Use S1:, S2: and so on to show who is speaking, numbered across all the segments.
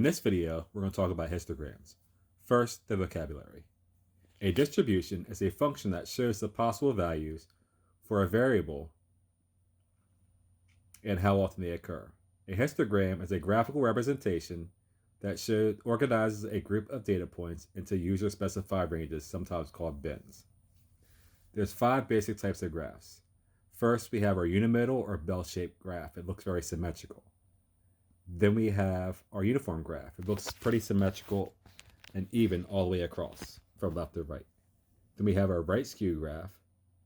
S1: this video, we're going to talk about histograms. First, the vocabulary. A distribution is a function that shows the possible values for a variable and how often they occur. A histogram is a graphical representation that organizes a group of data points into user-specified ranges, sometimes called bins. There's 5 basic types of graphs. First, we have our unimiddle or bell-shaped graph. It looks very symmetrical. Then we have our uniform graph. It looks pretty symmetrical and even all the way across from left to right. Then we have our right skew graph.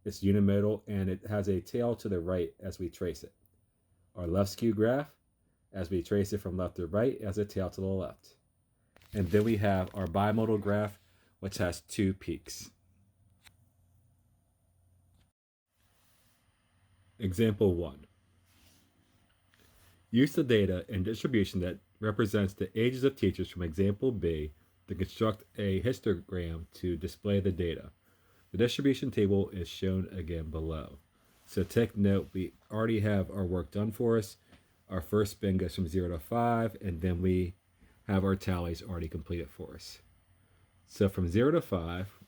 S1: It's unimiddle and it has a tail to the right as we trace it. Our left skew graph, as we trace it from left to right, has a tail to the left. And then we have our bimodal graph, which has 2 peaks. Example 1. Use the data and distribution that represents the ages of teachers from example B to construct a histogram to display the data. The distribution table is shown again below. So take note, we already have our work done for us. Our first bin goes from 0 to 5, and then we have our tallies already completed for us. So from 0 to 5,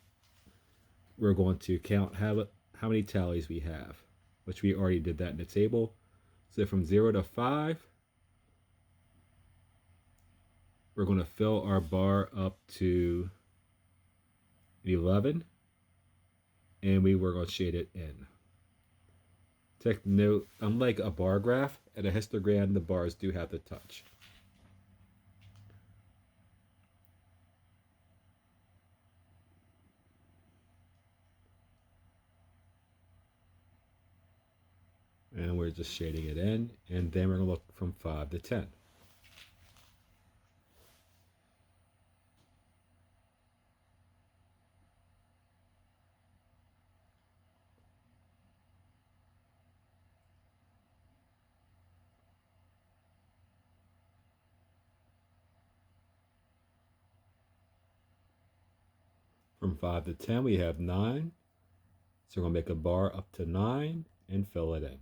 S1: we're going to count how many tallies we have, which we already did that in the table. So from 0 to 5, we're going to fill our bar up to 11, and we were going to shade it in. Take note, unlike a bar graph, at a histogram, the bars do have to touch. And we're just shading it in, and then we're going to look from 5 to 10. From 5 to 10, we have 9. So we're going to make a bar up to 9 and fill it in.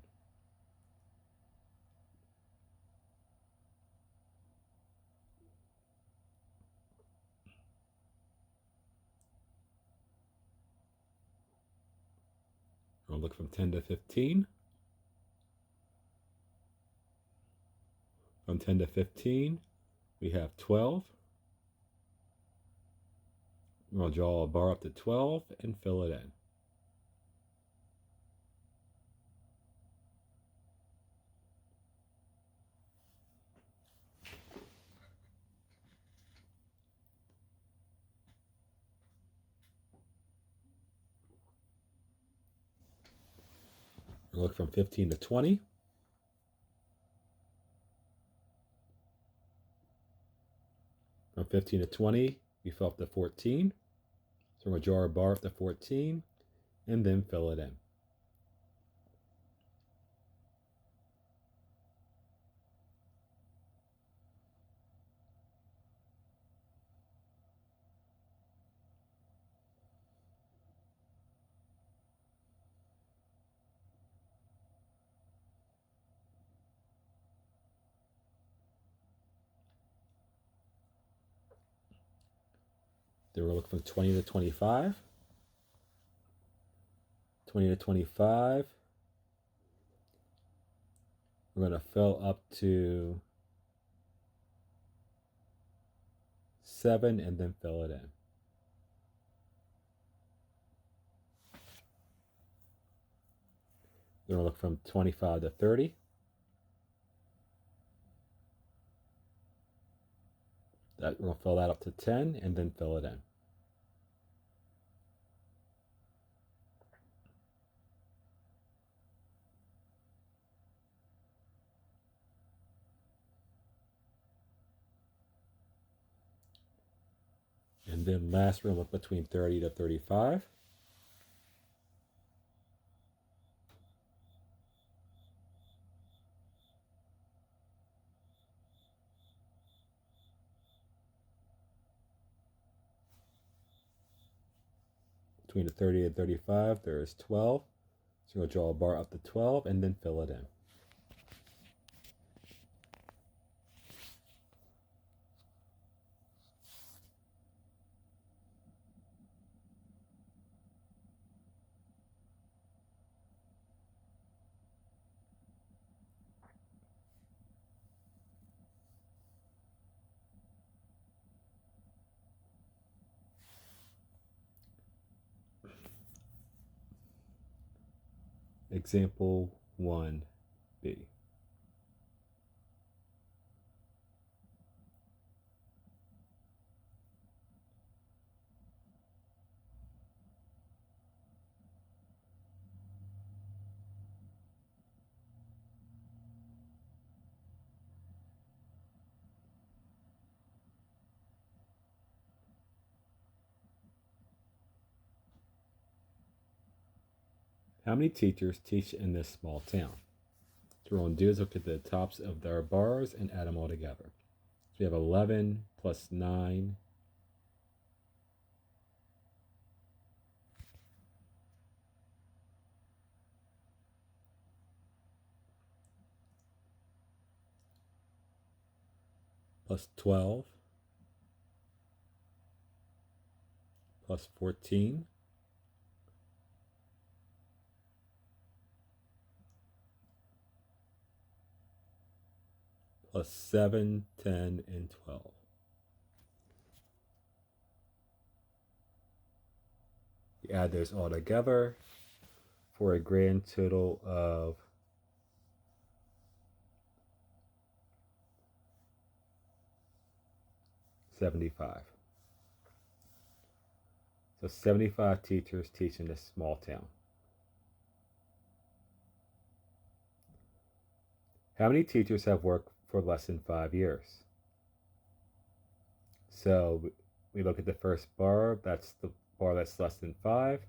S1: We're going to look from 10 to 15. From 10 to 15, we have 12. We're going to draw a bar up to 12 and fill it in. We'll look from 15 to 20. From 15 to 20, we fill up to 14. So we're going to draw our bar up to 14 and then fill it in. Then we'll look from 20 to 25. 20 to 25. We're going to fill up to 7 and then fill it in. Then we'll look from 25 to 30. We're going to fill that up to 10 and then fill it in. And then last, we're going to look between 30 to 35. Between the 30 and 35, there is 12. So we'll draw a bar up to 12 and then fill it in. Example 1b. How many teachers teach in this small town? So what we're going to do is look at the tops of their bars and add them all together. So we have 11 plus 9 plus 12 plus 14 plus 7, 10, and 12. You add those all together for a grand total of 75. So 75 teachers teach in this small town. How many teachers have worked for less than 5 years? So we look at the first bar, that's the bar that's less than 5.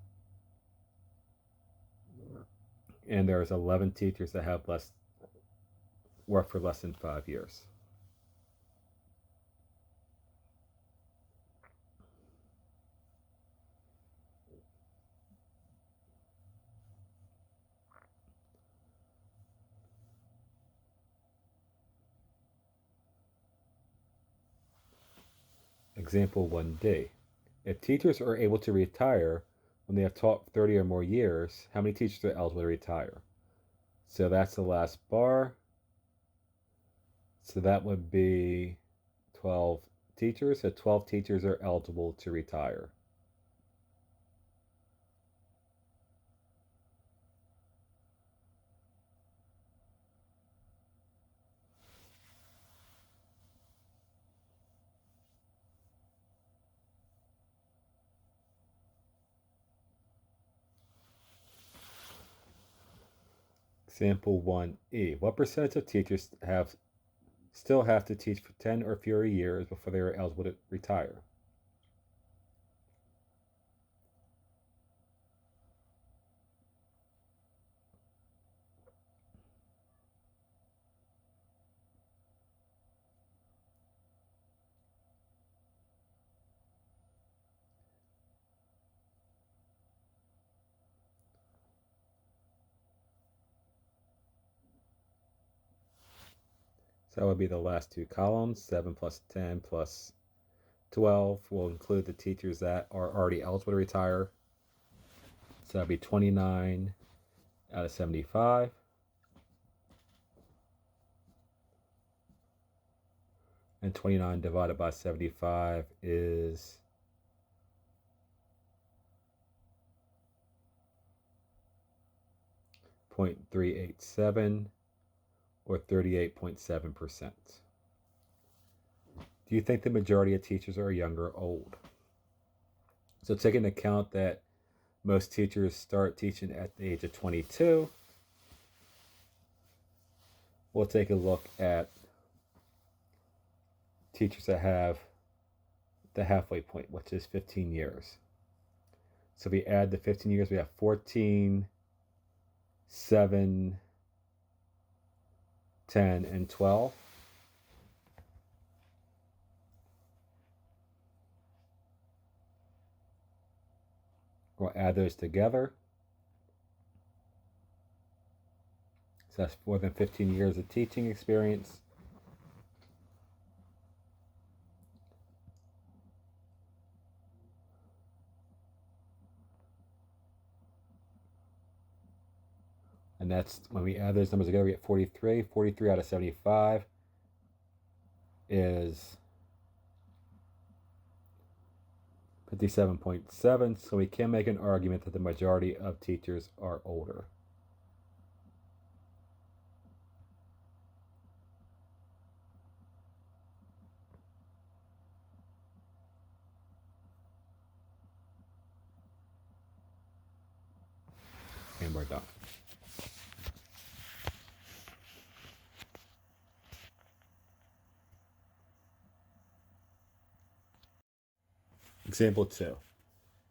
S1: And there's 11 teachers that have worked for less than 5 years. Example 1D. If teachers are able to retire when they have taught 30 or more years, how many teachers are eligible to retire? So that's the last bar. So that would be 12 teachers. So 12 teachers are eligible to retire. Example 1E. What percentage of teachers still have to teach for 10 or fewer years before they are eligible to retire? So that would be the last two columns. 7 plus 10 plus 12 will include the teachers that are already eligible to retire. So that would be 29 out of 75. And 29 divided by 75 is 0.387 or 38.7%. Do you think the majority of teachers are young or old? So taking into account that most teachers start teaching at the age of 22, we'll take a look at teachers that have the halfway point, which is 15 years. So if we add the 15 years, we have 14, 7, 10, and 12. We'll add those together. So that's more than 15 years of teaching experience. And that's when we add those numbers together, we get 43. 43 out of 75 is 57.7. So we can make an argument that the majority of teachers are older. and we're done. Example 2.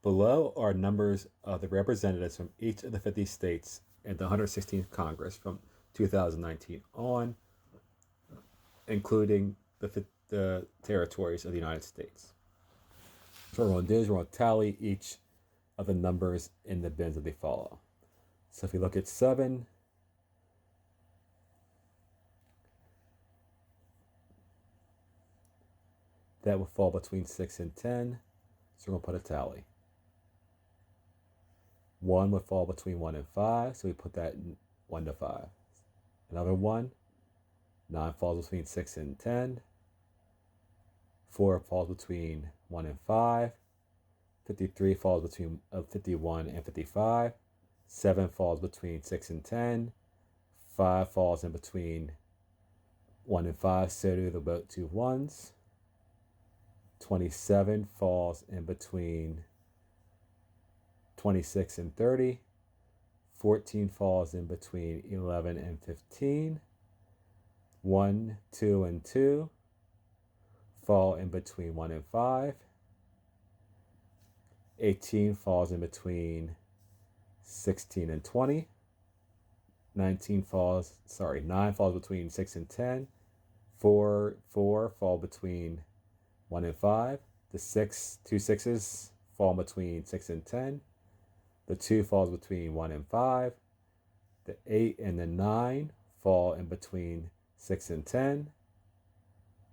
S1: Below are numbers of the representatives from each of the 50 states in the 116th Congress from 2019 on, including the territories of the United States. So what we're going to do is we're going to tally each of the numbers in the bins that they follow. So if we look at 7, that will fall between 6 and 10. So we're going to put a tally. 1 would fall between 1 and 5, so we put that in 1 to 5. Another 1, 9 falls between 6 and 10. 4 falls between 1 and 5. 53 falls between 51 and 55. 7 falls between 6 and 10. 5 falls in between 1 and 5, so do the 2 ones. 27 falls in between 26 and 30. 14 falls in between 11 and 15. 1, 2, and 2 fall in between 1 and 5. 18 falls in between 16 and 20. 9 falls between 6 and 10. 4 fall between 1 and 5. The 2 sixes fall between 6 and 10. The 2 falls between 1 and 5. The 8 and the 9 fall in between 6 and 10.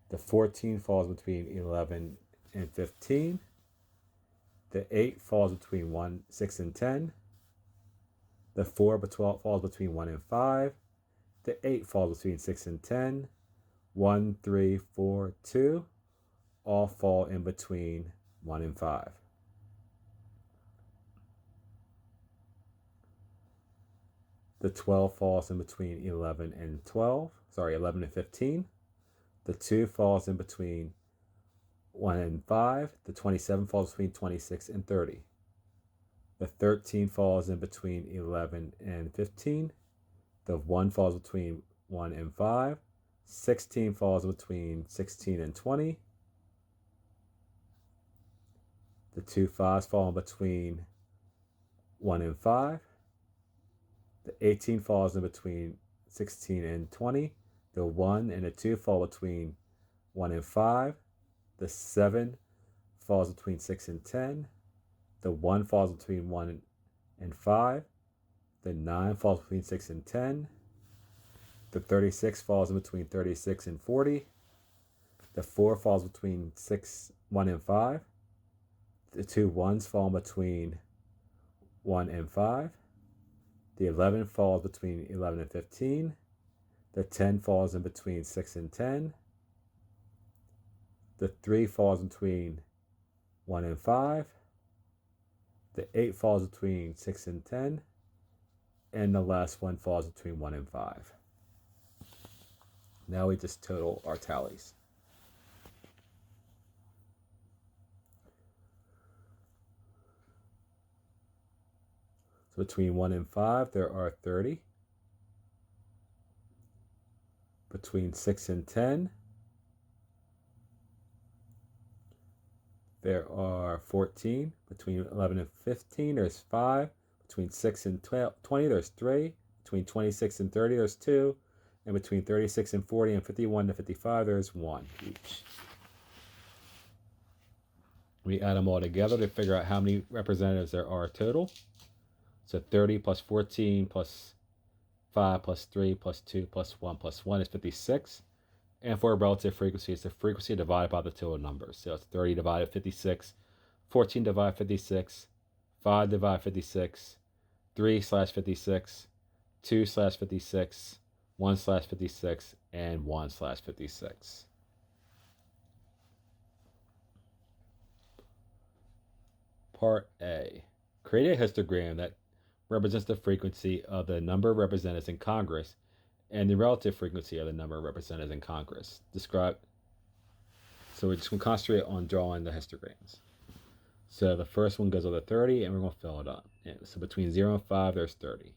S1: The 14 falls between 11 and 15. The 8 falls between 6 and 10. The 4 falls between 1 and 5. The 8 falls between 6 and 10. 1, 3, 4, 2 all fall in between 1 and 5. The 12 falls in between 11 and 15. The 2 falls in between 1 and 5. The 27 falls between 26 and 30. The 13 falls in between 11 and 15. The 1 falls between 1 and 5. 16 falls between 16 and 20. The 2 5s fall in between 1 and 5. The 18 falls in between 16 and 20. The 1 and the 2 fall between 1 and 5. The 7 falls between 6 and 10. The 1 falls between 1 and 5. The 9 falls between 6 and 10. The 36 falls in between 36 and 40. The 4 falls between 1 and 5. The 2 1s fall in between 1 and 5. The 11 falls between 11 and 15. The 10 falls in between 6 and 10. The 3 falls between 1 and 5. The 8 falls between 6 and 10. And the last one falls between 1 and 5. Now we just total our tallies. So between 1 and 5, there are 30. Between 6 and 10, there are 14. Between 11 and 15, there's 5. Between 6 and 20, there's 3. Between 26 and 30, there's 2. And between 36 and 40 and 51 to 55, there's 1 each. We add them all together to figure out how many representatives there are total. So 30 plus 14 plus 5 plus 3 plus 2 plus 1 plus 1 is 56. And for a relative frequency, it's the frequency divided by the total numbers. So it's 30 divided 56, 14 divided 56, 5 divided 56, 3/56, 2/56, 1/56, and 1/56. Part A. Create a histogram that represents the frequency of the number of representatives in Congress and the relative frequency of the number of representatives in Congress. Describe. So we're just going to concentrate on drawing the histograms. So the first one goes over 30, and we're going to fill it up. And so between 0 and 5, there's 30.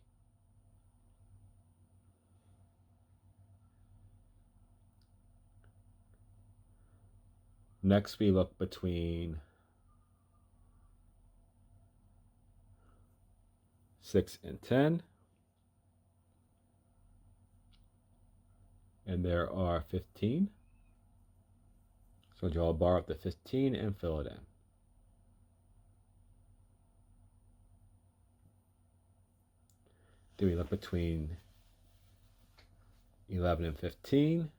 S1: Next, we look between 6 and 10. And there are 15. So draw a bar up to 15 and fill it in. Then we look between 11 and 15.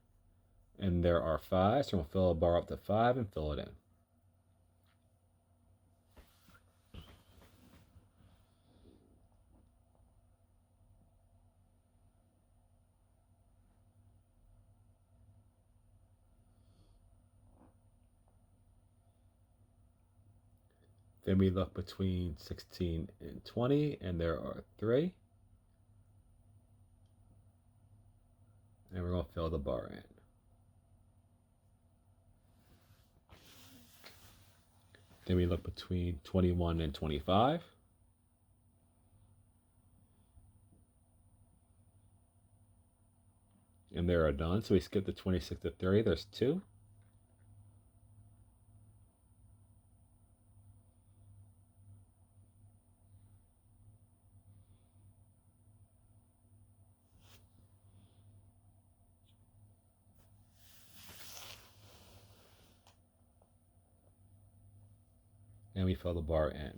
S1: And there are 5. So we'll fill a bar up to 5 and fill it in. Then we look between 16 and 20, and there are 3. And we're going to fill the bar in. Then we look between 21 and 25. And there are none. So we skip the 26 to 30. There's 2. And we fill the bar in.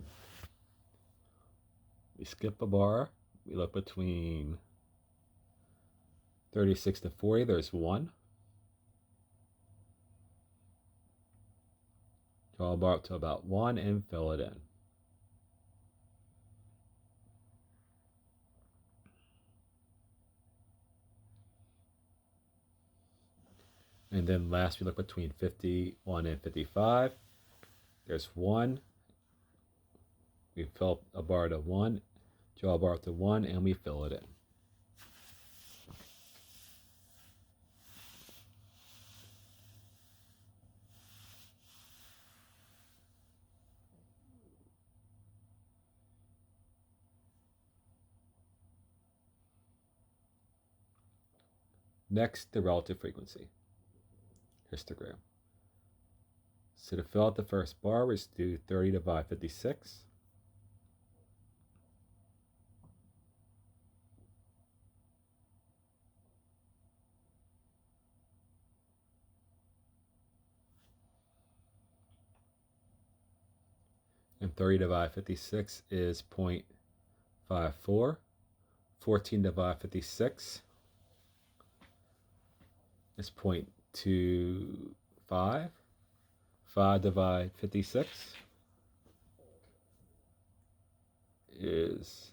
S1: We skip a bar. We look between 36 to 40. There's 1. Draw a bar up to about 1 and fill it in. And then last, we look between 51 and 55. There's 1. We fill a bar to 1, draw a bar up to 1, and we fill it in. Next, the relative frequency histogram. So to fill out the first bar, we just do 30 divided by 56. And 30 divided by 56 is 0.54. 14 divided by 56 is 0.25. 5 divided by 56 is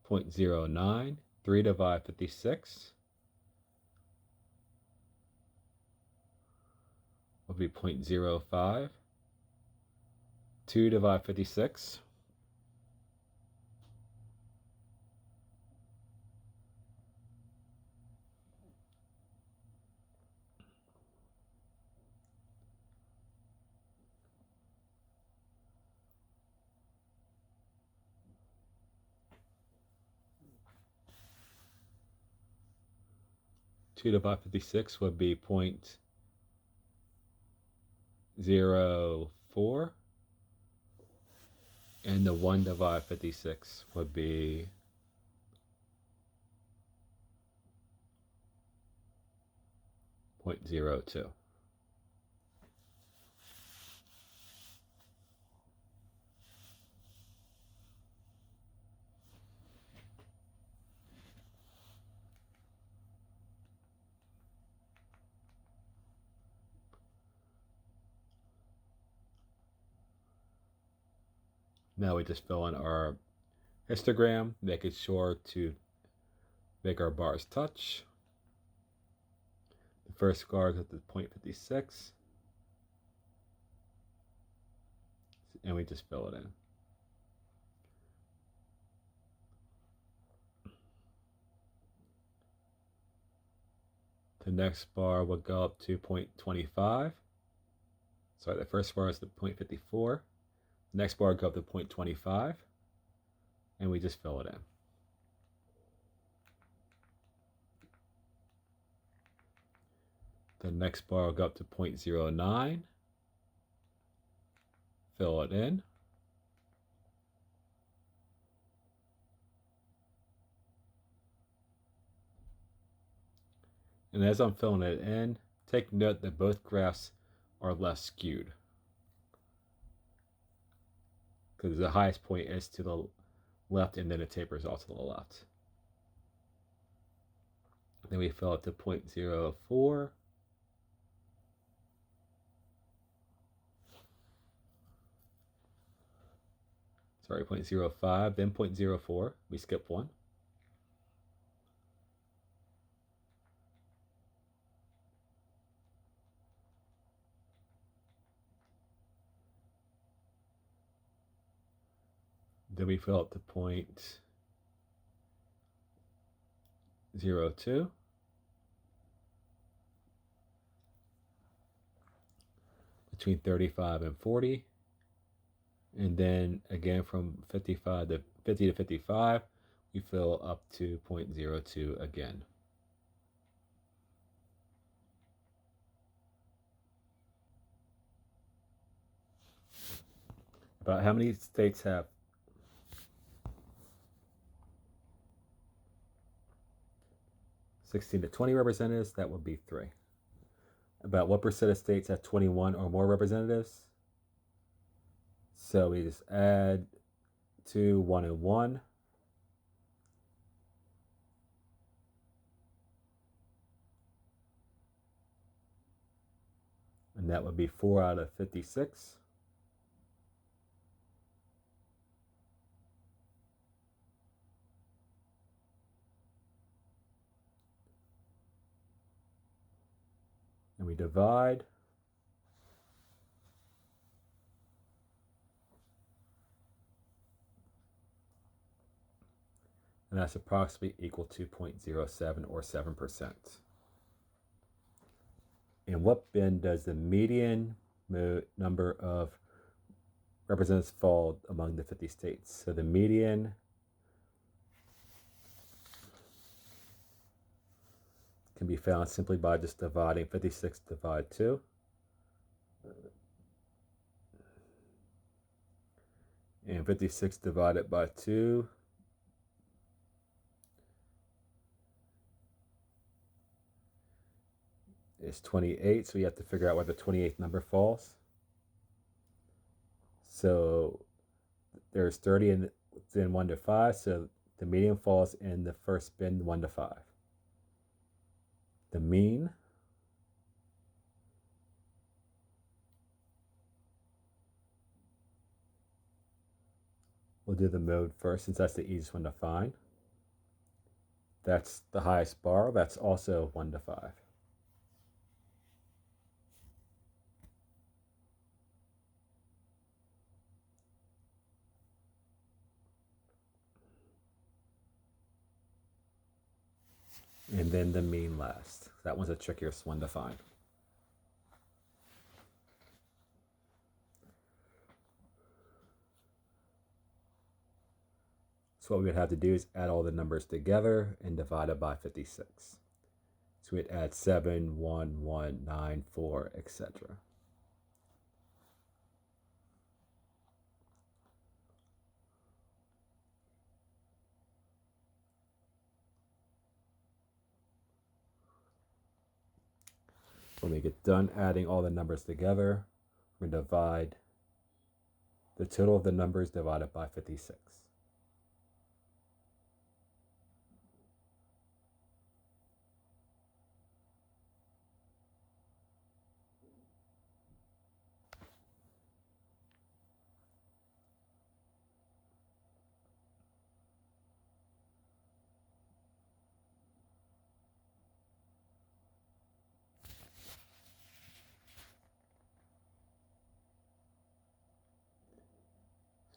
S1: 0.09. 3 divided by 56 will be 0.05. 2 divided by 56 2 divided by 56 would be 0.04, and the 1 divided by 56 would be 0.02. Now we just fill in our histogram, making sure to make our bars touch. The first bar goes to 0.56, and we just fill it in. The next bar will go up to 0.25. Sorry, the first bar is the 0.54. Next bar go up to 0.25, and we just fill it in. The next bar will go up to 0.09, fill it in. And as I'm filling it in, take note that both graphs are less skewed, because the highest point is to the left and then it tapers off to the left. Then we fill it to 0.04. Sorry, 0.05, then 0.04. We skip one. Then we fill it to 0.02. Between 35 and 40. And then again from 50 to 55, we fill up to 0.02 again. About how many states have 16 to 20 representatives? That would be 3. About what percent of states have 21 or more representatives? So we just add 2, 1, and 1. And that would be 4 out of 56. And we divide. And that's approximately equal to 0.07 or 7%. In what bin does the median number of representatives fall among the 50 states? So the median can be found simply by just dividing 56 divide 2. And 56 divided by 2 is 28, so you have to figure out where the 28th number falls. So there's 30 in 1 to 5, so the median falls in the first bin 1 to 5. The mean we'll do the mode first since that's the easiest one to find. That's the highest bar. That's also 1 to 5. And then the mean last. That one's the trickiest one to find. So what we would have to do is add all the numbers together and divide it by 56. So we'd add 7, 1, 1, 9, 4, etc. When we get done adding all the numbers together, we're going to divide the total of the numbers divided by 56.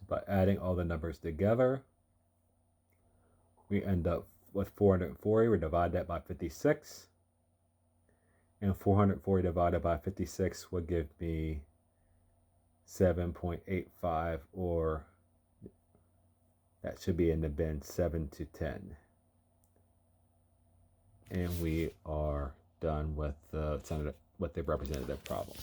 S1: By adding all the numbers together, we end up with 440. We divide that by 56. And 440 divided by 56 would give me 7.85, or that should be in the bin 7 to 10. And we are done with the representative problem.